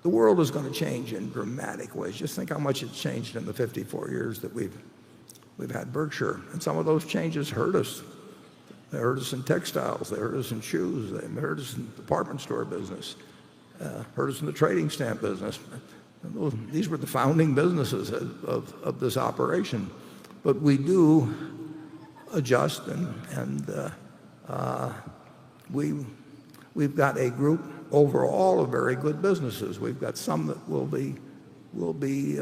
the world is going to change in dramatic ways. Just think how much it's changed in the 54 years that we've had Berkshire. And some of those changes hurt us. They hurt us in textiles. They hurt us in shoes. They hurt us in the department store business. Hurt us in the trading stamp business. These were the founding businesses of this operation. But we do adjust, and we've got a group overall of very good businesses. We've got some that will be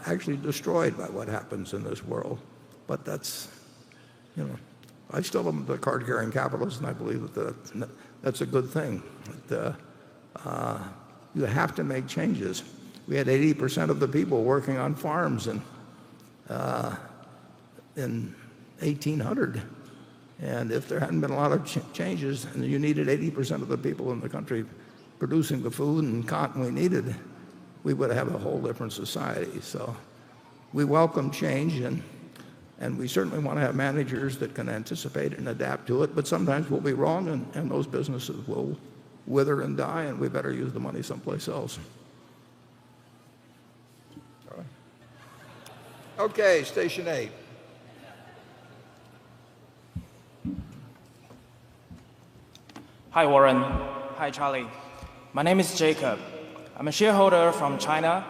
actually destroyed by what happens in this world. But that's, I still am the card-carrying capitalist, and I believe that's a good thing. You have to make changes. We had 80% of the people working on farms in 1800. And if there hadn't been a lot of changes, and you needed 80% of the people in the country producing the food and cotton we needed, we would have a whole different society. So we welcome change, and we certainly want to have managers that can anticipate and adapt to it. But sometimes we'll be wrong, and those businesses will wither and die, and we better use the money someplace else. All right. Okay, station 8. Hi, Warren. Hi, Charlie. My name is Jacob. I'm a shareholder from China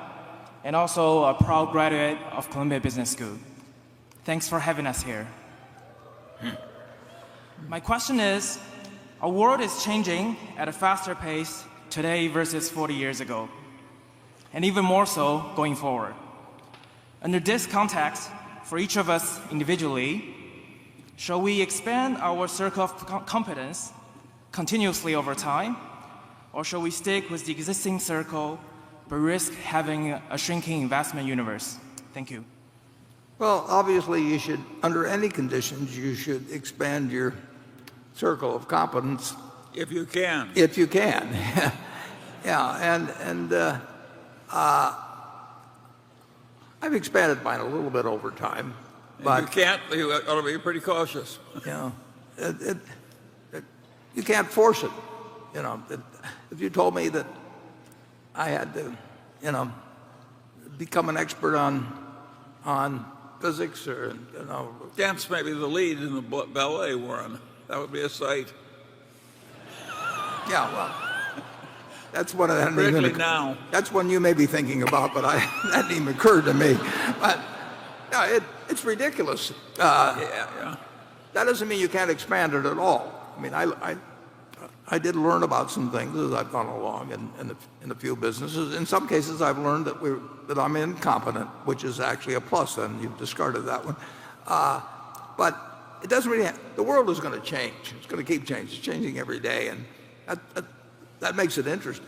and also a proud graduate of Columbia Business School. Thanks for having us here. My question is, our world is changing at a faster pace today versus 40 years ago, and even more so going forward. Under this context, for each of us individually, shall we expand our circle of competence continuously over time, or shall we stick with the existing circle but risk having a shrinking investment universe? Thank you. Well, obviously you should, under any conditions, you should expand your circle of competence. If you can. If you can. Yeah, and I've expanded mine a little bit over time. But you can't, you ought to be pretty cautious. You can't force it. If you told me that I had to, become an expert on physics or, Dance may be the lead in the ballet, Warren. That would be a sight. Yeah, well, that's one of them. Particularly now. That's one you may be thinking about, but that didn't even occur to me. But yeah, it's ridiculous. Yeah. That doesn't mean you can't expand it at all. I mean, I did learn about some things as I've gone along in a few businesses. In some cases, I've learned that I'm incompetent, which is actually a plus, and you've discarded that one. But it doesn't really the world is going to change. It's going to keep changing. It's changing every day, and that makes it interesting.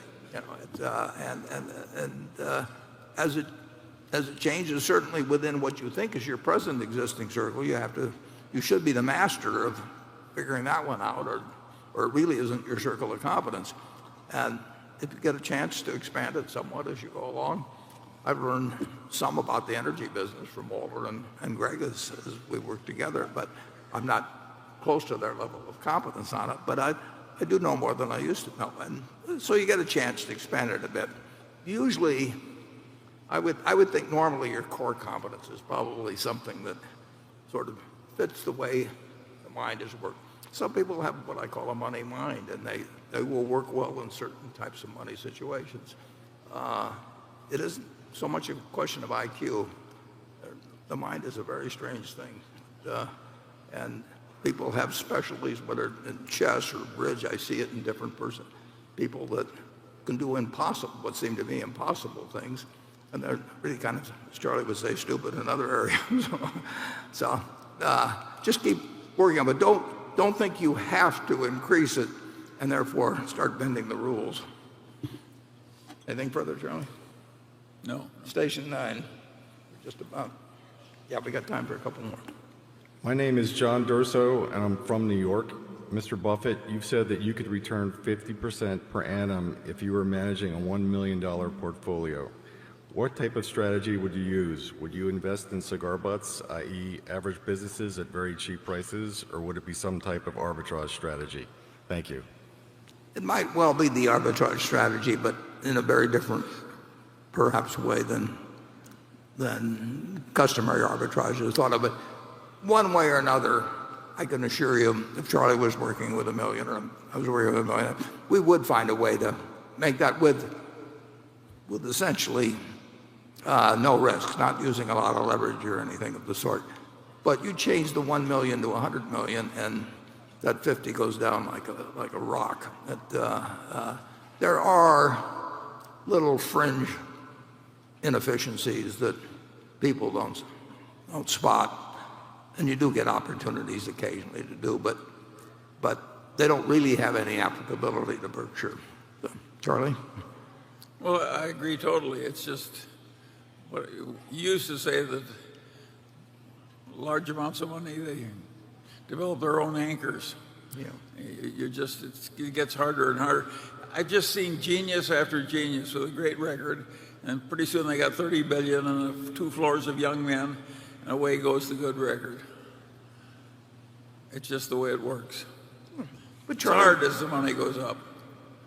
As it changes, certainly within what you think is your present existing circle, you should be the master of figuring that one out, or it really isn't your circle of competence. And if you get a chance to expand it somewhat as you go along, I've learned some about the energy business from Walter and Greg as we work together, but I'm not close to their level of competence on it. But I do know more than I used to know, and so you get a chance to expand it a bit. Usually, I would think normally your core competence is probably something that sort of fits the way the mind is worked. Some people have what I call a money mind, and they will work well in certain types of money situations. It isn't so much a question of IQ. The mind is a very strange thing. And people have specialties, whether in chess or bridge. I see it in different people that can do what seem to be impossible things. And they're really kind of, as Charlie would say, stupid in other areas. So just keep working on it. But don't think you have to increase it and therefore start bending the rules. Anything further, Charlie? No. Station 9. Just about. Yeah, we got time for a couple more. My name is John Durso, and I'm from New York. Mr. Buffett, you've said that you could return 50% per annum if you were managing a $1 million portfolio. What type of strategy would you use? Would you invest in cigar butts, i.e. average businesses at very cheap prices, or would it be some type of arbitrage strategy? Thank you. It might well be the arbitrage strategy, but in a very different, perhaps, way than customary arbitrage is thought of. But one way or another, I can assure you, if Charlie was working with $1 million or I was working with $1 million, we would find a way to make that with essentially no risk, not using a lot of leverage or anything of the sort. But you change the 1 million to 100 million, and that 50 goes down like a rock. There are little fringe inefficiencies that people don't spot, and you do get opportunities occasionally to do, but they don't really have any applicability to Berkshire. So, Charlie? Well, I agree totally. It's just what you used to say that large amounts of money, they develop their own anchors. Yeah. It gets harder and harder. I've just seen genius after genius with a great record, and pretty soon they got 30 billion and 2 floors of young men, and away goes the good record. It's just the way it works. But It's Charlie, hard as the money goes up.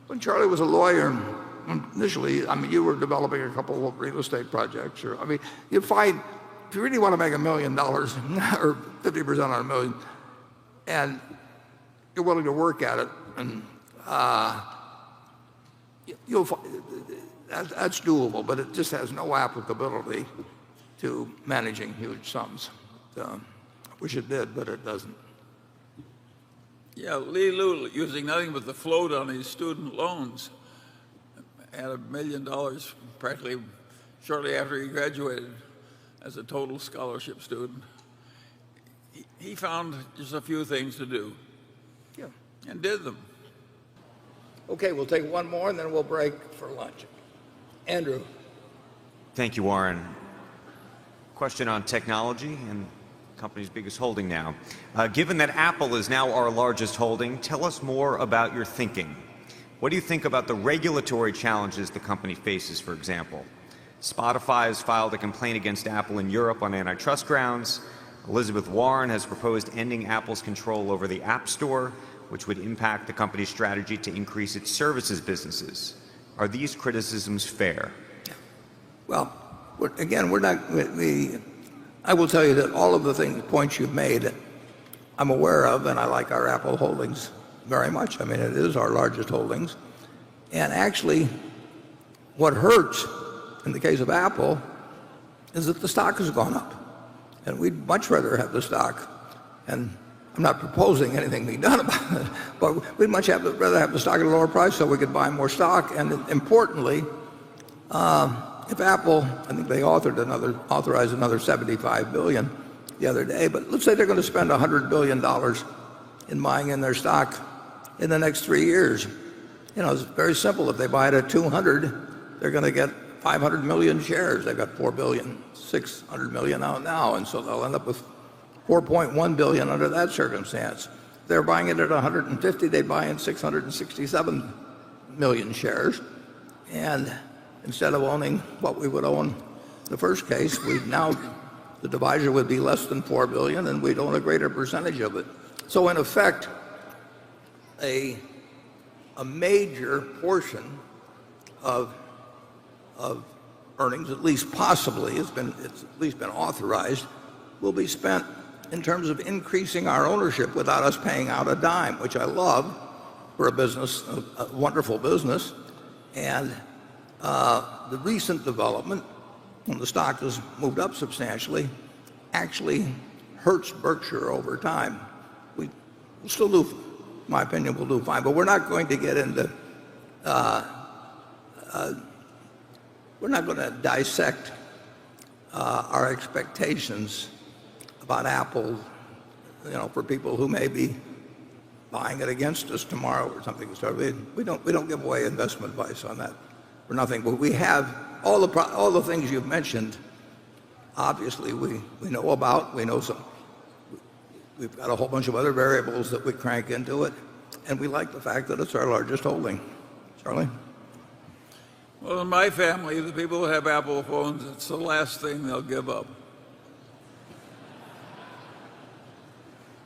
when Charlie was a lawyer, initially, I mean, you were developing a couple of real estate projects. You find, if you really want to make $1 million or 50% on $1 million, and you're willing to work at it, and you'll find that's doable, but it just has no applicability to managing huge sums. I wish it did, but it doesn't. Yeah, Lee Lu, using nothing but the float on his student loans, had $1 million practically shortly after he graduated as a total scholarship student. He found just a few things to do. Yeah. And did them. Okay, we'll take one more, and then we'll break for lunch. Andrew. Thank you, Warren. Question on technology and the company's biggest holding now. Given that Apple is now our largest holding, tell us more about your thinking. What do you think about the regulatory challenges the company faces, for example? Spotify has filed a complaint against Apple in Europe on antitrust grounds. Elizabeth Warren has proposed ending Apple's control over the App Store, which would impact the company's strategy to increase its services businesses. Are these criticisms fair? Well, again, I will tell you that all of the points you've made, I'm aware of, and I like our Apple holdings very much. I mean, it is our largest holdings. And actually, what hurts in the case of Apple is that the stock has gone up. And we'd much rather have the stock. And I'm not proposing anything be done about it, but we'd much rather have the stock at a lower price so we could buy more stock. And importantly, if Apple, I think they authorized another $75 billion the other day, but let's say they're going to spend $100 billion in buying in their stock in the next 3 years. It's very simple. If they buy it at 200, they're going to get 500 million shares. They've got 4 billion, 600 million out now, and so they'll end up with 4.1 billion under that circumstance. If they're buying it at 150, they buy in 667 million shares, and instead of owning what we would own in the first case, the divisor would be less than 4 billion, and we'd own a greater percentage of it. So in effect, a major portion of earnings, at least possibly, it's at least been authorized, will be spent in terms of increasing our ownership without us paying out a dime, which I love for a business, a wonderful business. And the recent development, when the stock has moved up substantially, actually hurts Berkshire over time. We'll still do, in my opinion, we'll do fine, but we're not going to get into, we're not going to dissect our expectations about Apple, for people who may be buying it against us tomorrow or something. So we don't give away investment advice on that for nothing. But we have all the things you've mentioned. Obviously, we know about. We know some. We've got a whole bunch of other variables that we crank into it, and we like the fact that it's our largest holding. Charlie? Well, in my family, the people who have Apple phones, it's the last thing they'll give up.